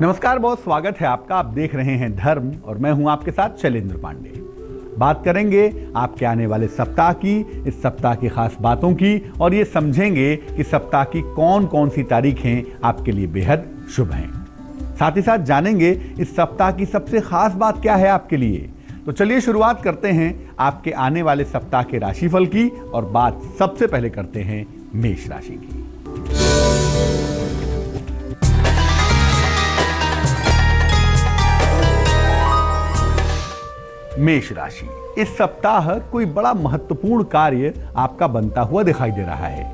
नमस्कार, बहुत स्वागत है आपका। आप देख रहे हैं धर्म और मैं हूं आपके साथ शैलेंद्र पांडे। बात करेंगे आपके आने वाले सप्ताह की, इस सप्ताह की खास बातों की, और ये समझेंगे कि सप्ताह की कौन कौन सी तारीखें आपके लिए बेहद शुभ हैं। साथ ही साथ जानेंगे इस सप्ताह की सबसे खास बात क्या है आपके लिए। तो चलिए शुरुआत करते हैं आपके आने वाले सप्ताह के राशिफल की, और बात सबसे पहले करते हैं मेष राशि की। मेष राशि, इस सप्ताह कोई बड़ा महत्वपूर्ण कार्य आपका बनता हुआ दिखाई दे रहा है।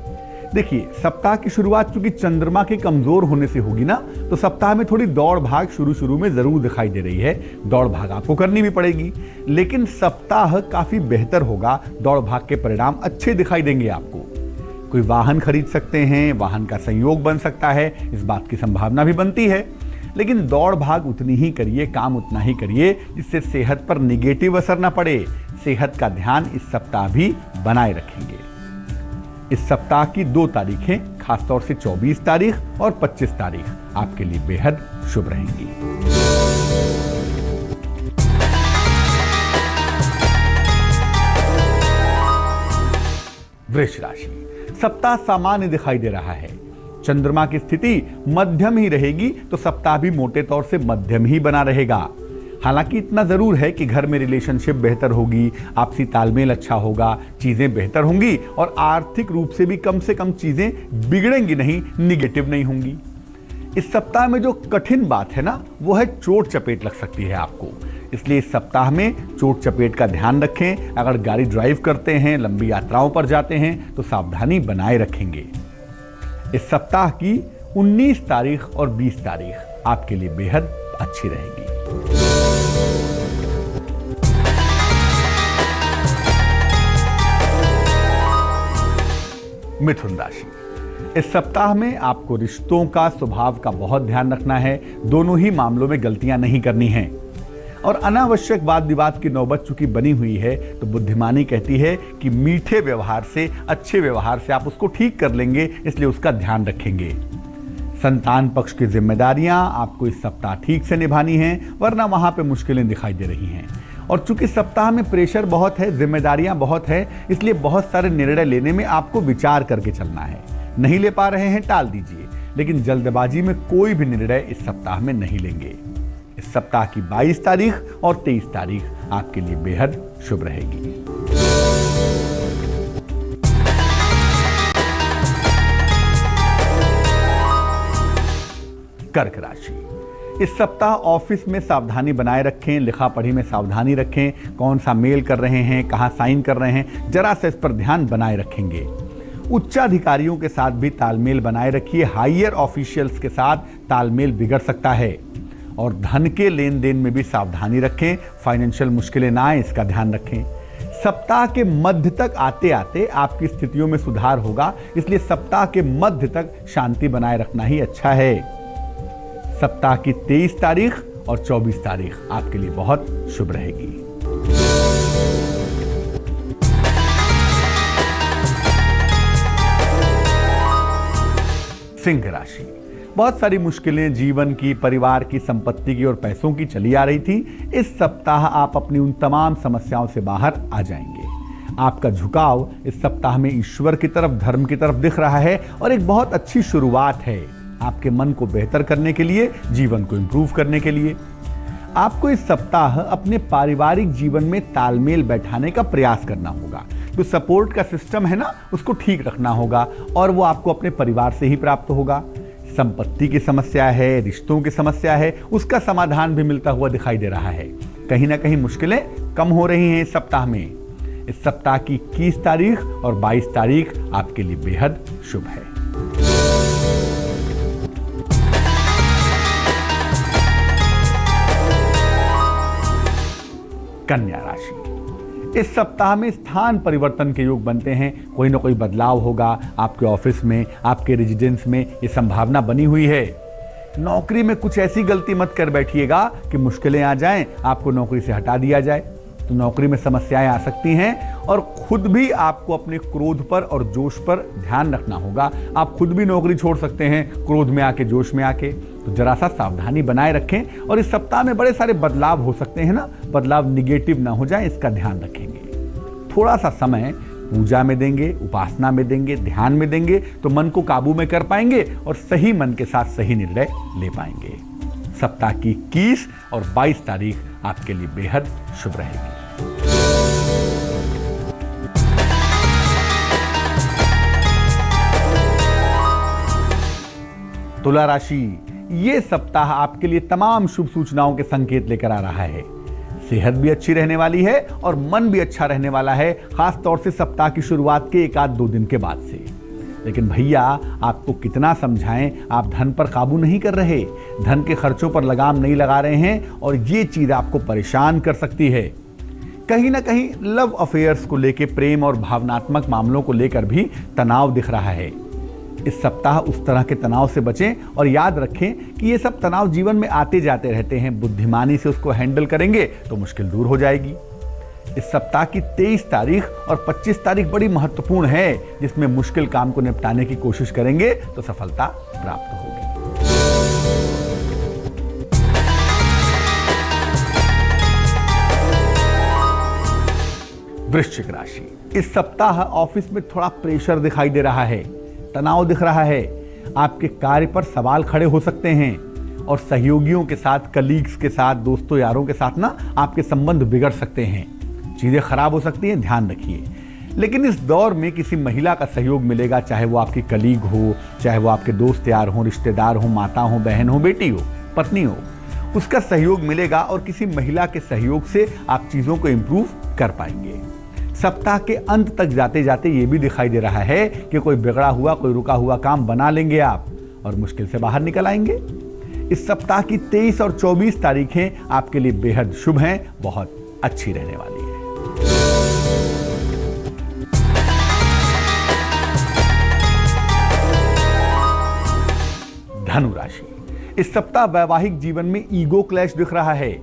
देखिए, सप्ताह की शुरुआत चूंकि चंद्रमा के कमजोर होने से होगी ना, तो सप्ताह में थोड़ी दौड़ भाग शुरू में जरूर दिखाई दे रही है। दौड़ भाग आपको करनी भी पड़ेगी, लेकिन सप्ताह काफी बेहतर होगा। दौड़ भाग के परिणाम अच्छे दिखाई देंगे आपको। कोई वाहन खरीद सकते हैं, वाहन का संयोग बन सकता है, इस बात की संभावना भी बनती है। लेकिन दौड़ भाग उतनी ही करिए, काम उतना ही करिए जिससे सेहत पर निगेटिव असर ना पड़े। सेहत का ध्यान इस सप्ताह भी बनाए रखेंगे। इस सप्ताह की 2 तारीखें, खासतौर से 24 तारीख और 25 तारीख आपके लिए बेहद शुभ रहेंगी। वृष राशि, सप्ताह सामान्य दिखाई दे रहा है। चंद्रमा की स्थिति मध्यम ही रहेगी, तो सप्ताह भी मोटे तौर से मध्यम ही बना रहेगा। हालांकि इतना जरूर है कि घर में रिलेशनशिप बेहतर होगी, आपसी तालमेल अच्छा होगा, चीजें बेहतर होंगी, और आर्थिक रूप से भी कम से कम चीजें बिगड़ेंगी नहीं, निगेटिव नहीं होंगी। इस सप्ताह में जो कठिन बात है ना, वो है चोट चपेट लग सकती है आपको। इसलिए इस सप्ताह में चोट चपेट का ध्यान रखें। अगर गाड़ी ड्राइव करते हैं, लंबी यात्राओं पर जाते हैं, तो सावधानी बनाए रखेंगे। इस सप्ताह की 19 तारीख और 20 तारीख आपके लिए बेहद अच्छी रहेगी। मिथुन राशि, इस सप्ताह में आपको रिश्तों का, स्वभाव का बहुत ध्यान रखना है। दोनों ही मामलों में गलतियां नहीं करनी है, और अनावश्यक वाद विवाद की नौबत चूंकि बनी हुई है, तो बुद्धिमानी कहती है कि मीठे व्यवहार से, अच्छे व्यवहार से आप उसको ठीक कर लेंगे, इसलिए उसका ध्यान रखेंगे। संतान पक्ष की जिम्मेदारियां आपको इस सप्ताह ठीक से निभानी हैं, वरना वहां पे मुश्किलें दिखाई दे रही हैं। और चूंकि सप्ताह में प्रेशर बहुत है, जिम्मेदारियां बहुत है, इसलिए बहुत सारे निर्णय लेने में आपको विचार करके चलना है। नहीं ले पा रहे हैं, टाल दीजिए, लेकिन जल्दबाजी में कोई भी निर्णय इस सप्ताह में नहीं लेंगे। इस सप्ताह की 22 तारीख और 23 तारीख आपके लिए बेहद शुभ रहेगी। कर्क राशि, इस सप्ताह ऑफिस में सावधानी बनाए रखें, लिखा पढ़ी में सावधानी रखें। कौन सा मेल कर रहे हैं, कहां साइन कर रहे हैं, जरा सा इस पर ध्यान बनाए रखेंगे। उच्चाधिकारियों के साथ भी तालमेल बनाए रखिए। हायर ऑफिशियल्स के साथ तालमेल बिगड़ सकता है। और धन के लेन देन में भी सावधानी रखें, फाइनेंशियल मुश्किलें ना आए, इसका ध्यान रखें। सप्ताह के मध्य तक आते आते आपकी स्थितियों में सुधार होगा, इसलिए सप्ताह के मध्य तक शांति बनाए रखना ही अच्छा है। सप्ताह की 23 तारीख और 24 तारीख आपके लिए बहुत शुभ रहेगी। सिंह राशि, बहुत सारी मुश्किलें जीवन की, परिवार की, संपत्ति की और पैसों की चली आ रही थी। इस सप्ताह आप अपनी उन तमाम समस्याओं से बाहर आ जाएंगे। आपका झुकाव इस सप्ताह में ईश्वर की तरफ, धर्म की तरफ दिख रहा है, और एक बहुत अच्छी शुरुआत है आपके मन को बेहतर करने के लिए, जीवन को इंप्रूव करने के लिए। आपको इस सप्ताह अपने पारिवारिक जीवन में तालमेल बैठाने का प्रयास करना होगा। जो सपोर्ट का सिस्टम है ना, उसको ठीक रखना होगा, और वो आपको अपने परिवार से ही प्राप्त होगा। संपत्ति की समस्या है, रिश्तों की समस्या है, उसका समाधान भी मिलता हुआ दिखाई दे रहा है। कहीं ना कहीं मुश्किलें कम हो रही हैं इस सप्ताह में। इस सप्ताह की 21 तारीख और 22 तारीख आपके लिए बेहद शुभ है। कन्या राशि, इस सप्ताह में स्थान परिवर्तन के योग बनते हैं। कोई ना कोई बदलाव होगा आपके ऑफिस में, आपके रेजिडेंस में, ये संभावना बनी हुई है। नौकरी में कुछ ऐसी गलती मत कर बैठिएगा कि मुश्किलें आ जाएं, आपको नौकरी से हटा दिया जाए, तो नौकरी में समस्याएं आ सकती हैं। और खुद भी आपको अपने क्रोध पर और जोश पर ध्यान रखना होगा। आप खुद भी नौकरी छोड़ सकते हैं क्रोध में आके, जोश में आके। तो जरा सा सावधानी बनाए रखें। और इस सप्ताह में बड़े सारे बदलाव हो सकते हैं ना, बदलाव निगेटिव ना हो जाए, इसका ध्यान रखेंगे। थोड़ा सा समय पूजा में देंगे, उपासना में देंगे, ध्यान में देंगे तो मन को काबू में कर पाएंगे और सही मन के साथ सही निर्णय ले पाएंगे। सप्ताह की 21 और 22 तारीख आपके लिए बेहद शुभ रहेगी। तुला राशि, ये सप्ताह आपके लिए तमाम शुभ सूचनाओं के संकेत लेकर आ रहा है। सेहत भी अच्छी रहने वाली है और मन भी अच्छा रहने वाला है, खास तौर से सप्ताह की शुरुआत के 1-2 दिन के बाद से। लेकिन भैया, आपको कितना समझाएं, आप धन पर काबू नहीं कर रहे, धन के खर्चों पर लगाम नहीं लगा रहे हैं और ये चीज आपको परेशान कर सकती है। कहीं ना कहीं लव अफेयर्स को लेकर, प्रेम और भावनात्मक मामलों को लेकर भी तनाव दिख रहा है। इस सप्ताह उस तरह के तनाव से बचें और याद रखें कि ये सब तनाव जीवन में आते जाते रहते हैं। बुद्धिमानी से उसको हैंडल करेंगे तो मुश्किल दूर हो जाएगी। इस सप्ताह की 23 तारीख और 25 तारीख बड़ी महत्वपूर्ण है, जिसमें मुश्किल काम को निपटाने की कोशिश करेंगे तो सफलता प्राप्त होगी। वृश्चिक राशि, इस सप्ताह ऑफिस में थोड़ा प्रेशर दिखाई दे रहा है, तनाव दिख रहा है। आपके कार्य पर सवाल खड़े हो सकते हैं और सहयोगियों के साथ, कलीग्स के साथ, दोस्तों यारों के साथ ना आपके संबंध बिगड़ सकते हैं, चीजें खराब हो सकती हैं, ध्यान रखिए। लेकिन इस दौर में किसी महिला का सहयोग मिलेगा, चाहे वो आपकी कलीग हो, चाहे वो आपके दोस्त यार हो, रिश्तेदार हो, माता हो, बहन हो, बेटी हो, पत्नी हो, उसका सहयोग मिलेगा और किसी महिला के सहयोग से आप चीजों को इंप्रूव कर पाएंगे। सप्ताह के अंत तक जाते जाते ये भी दिखाई दे रहा है कि कोई बिगड़ा हुआ, कोई रुका हुआ काम बना लेंगे आप और मुश्किल से बाहर निकल आएंगे। इस सप्ताह की 23 और 24 तारीखें आपके लिए बेहद शुभ हैं, बहुत अच्छी रहने वाली है। धनु राशि, इस सप्ताह वैवाहिक जीवन में ईगो क्लैश दिख रहा है।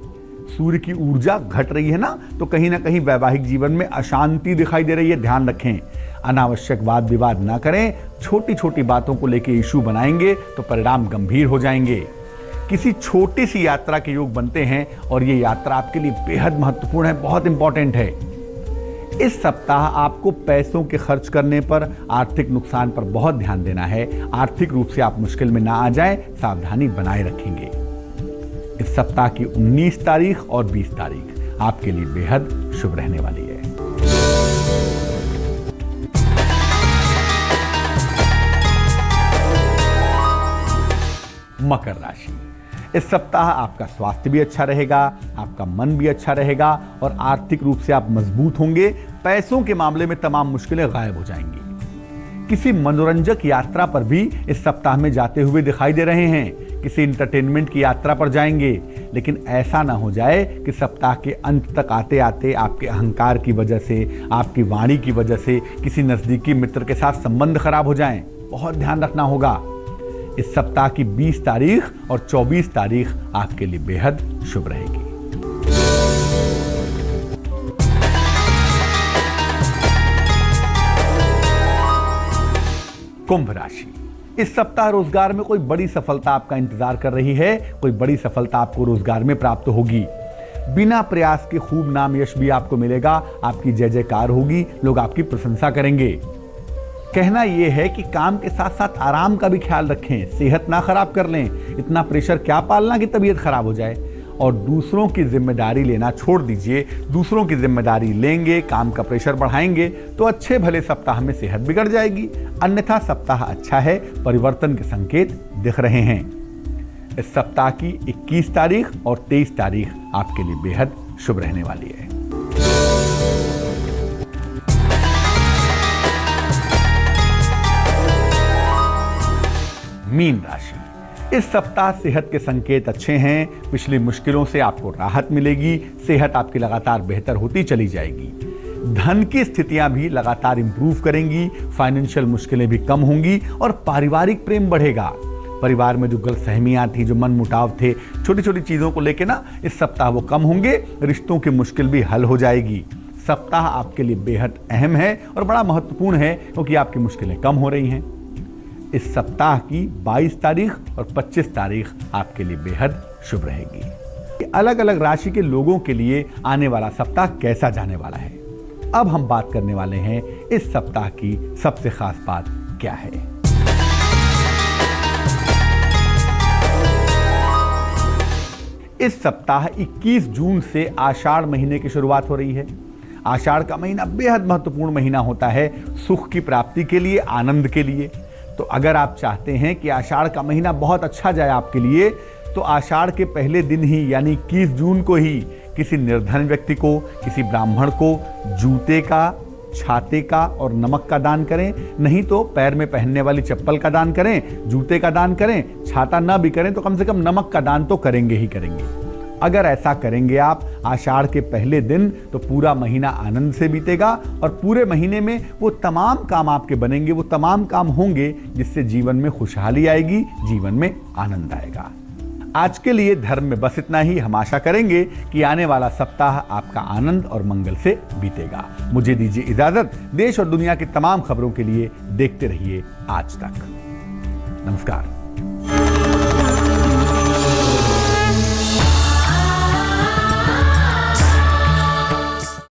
सूर्य की ऊर्जा घट रही है ना, तो कहीं ना कहीं वैवाहिक जीवन में अशांति दिखाई दे रही है, ध्यान रखें। अनावश्यक वाद विवाद ना करें, छोटी छोटी बातों को लेकर इशू बनाएंगे तो परिणाम गंभीर हो जाएंगे। किसी छोटी सी यात्रा के योग बनते हैं और ये यात्रा आपके लिए बेहद महत्वपूर्ण है, बहुत इंपॉर्टेंट है। इस सप्ताह आपको पैसों के खर्च करने पर, आर्थिक नुकसान पर बहुत ध्यान देना है। आर्थिक रूप से आप मुश्किल में ना आ जाएं, सावधानी बनाए रखेंगे। इस सप्ताह की 19 तारीख और 20 तारीख आपके लिए बेहद शुभ रहने वाली है। मकर राशि, इस सप्ताह आपका स्वास्थ्य भी अच्छा रहेगा, आपका मन भी अच्छा रहेगा और आर्थिक रूप से आप मजबूत होंगे। पैसों के मामले में तमाम मुश्किलें गायब हो जाएंगी। किसी मनोरंजक यात्रा पर भी इस सप्ताह में जाते हुए दिखाई दे रहे हैं, किसी इंटरटेनमेंट की यात्रा पर जाएंगे। लेकिन ऐसा ना हो जाए कि सप्ताह के अंत तक आते आते आपके अहंकार की वजह से, आपकी वाणी की वजह से किसी नजदीकी मित्र के साथ संबंध खराब हो जाएं। बहुत ध्यान रखना होगा। इस सप्ताह की 20 तारीख और 24 तारीख आपके लिए बेहद शुभ रहेगी। कुंभ राशि, इस सप्ताह रोजगार में कोई बड़ी सफलता आपका इंतजार कर रही है। कोई बड़ी सफलता आपको रोजगार में प्राप्त होगी। बिना प्रयास के खूब नाम यश भी आपको मिलेगा। आपकी जय जयकार होगी, लोग आपकी प्रशंसा करेंगे। कहना यह है कि काम के साथ साथ आराम का भी ख्याल रखें, सेहत ना खराब कर लें। इतना प्रेशर क्या पालना कि तबीयत खराब हो जाए। और दूसरों की जिम्मेदारी लेना छोड़ दीजिए। दूसरों की जिम्मेदारी लेंगे, काम का प्रेशर बढ़ाएंगे तो अच्छे भले सप्ताह में सेहत बिगड़ जाएगी। अन्यथा सप्ताह अच्छा है, परिवर्तन के संकेत दिख रहे हैं। इस सप्ताह की 21 तारीख और 23 तारीख आपके लिए बेहद शुभ रहने वाली है। मीन राशि, इस सप्ताह सेहत के संकेत अच्छे हैं। पिछली मुश्किलों से आपको राहत मिलेगी। सेहत आपकी लगातार बेहतर होती चली जाएगी। धन की स्थितियां भी लगातार इंप्रूव करेंगी। फाइनेंशियल मुश्किलें भी कम होंगी और पारिवारिक प्रेम बढ़ेगा। परिवार में जो गलतफहमियां थी, जो मन मुटाव थे, छोटी छोटी चीजों को लेके ना, इस सप्ताह वो कम होंगे। रिश्तों की मुश्किल भी हल हो जाएगी। सप्ताह आपके लिए बेहद अहम है और बड़ा महत्वपूर्ण है क्योंकि आपकी मुश्किलें कम हो रही हैं। इस सप्ताह की 22 तारीख और 25 तारीख आपके लिए बेहद शुभ रहेगी। अलग अलग राशि के लोगों के लिए आने वाला सप्ताह कैसा जाने वाला है, अब हम बात करने वाले हैं इस सप्ताह की सबसे खास बात क्या है। इस सप्ताह 21 जून से आषाढ़ महीने की शुरुआत हो रही है। आषाढ़ का महीना बेहद महत्वपूर्ण महीना होता है सुख की प्राप्ति के लिए, आनंद के लिए। तो अगर आप चाहते हैं कि आषाढ़ का महीना बहुत अच्छा जाए आपके लिए, तो आषाढ़ के पहले दिन ही यानी 21 जून को ही किसी निर्धन व्यक्ति को, किसी ब्राह्मण को जूते का, छाते का और नमक का दान करें। नहीं तो पैर में पहनने वाली चप्पल का दान करें, जूते का दान करें, छाता ना भी करें तो कम से कम नमक का दान तो करेंगे ही करेंगे। अगर ऐसा करेंगे आप आषाढ़ के पहले दिन, तो पूरा महीना आनंद से बीतेगा और पूरे महीने में वो तमाम काम आपके बनेंगे, वो तमाम काम होंगे जिससे जीवन में खुशहाली आएगी, जीवन में आनंद आएगा। आज के लिए धर्म में बस इतना ही। हम आशा करेंगे कि आने वाला सप्ताह आपका आनंद और मंगल से बीतेगा। मुझे दीजिए इजाजत। देश और दुनिया की तमाम खबरों के लिए देखते रहिए आज तक। नमस्कार।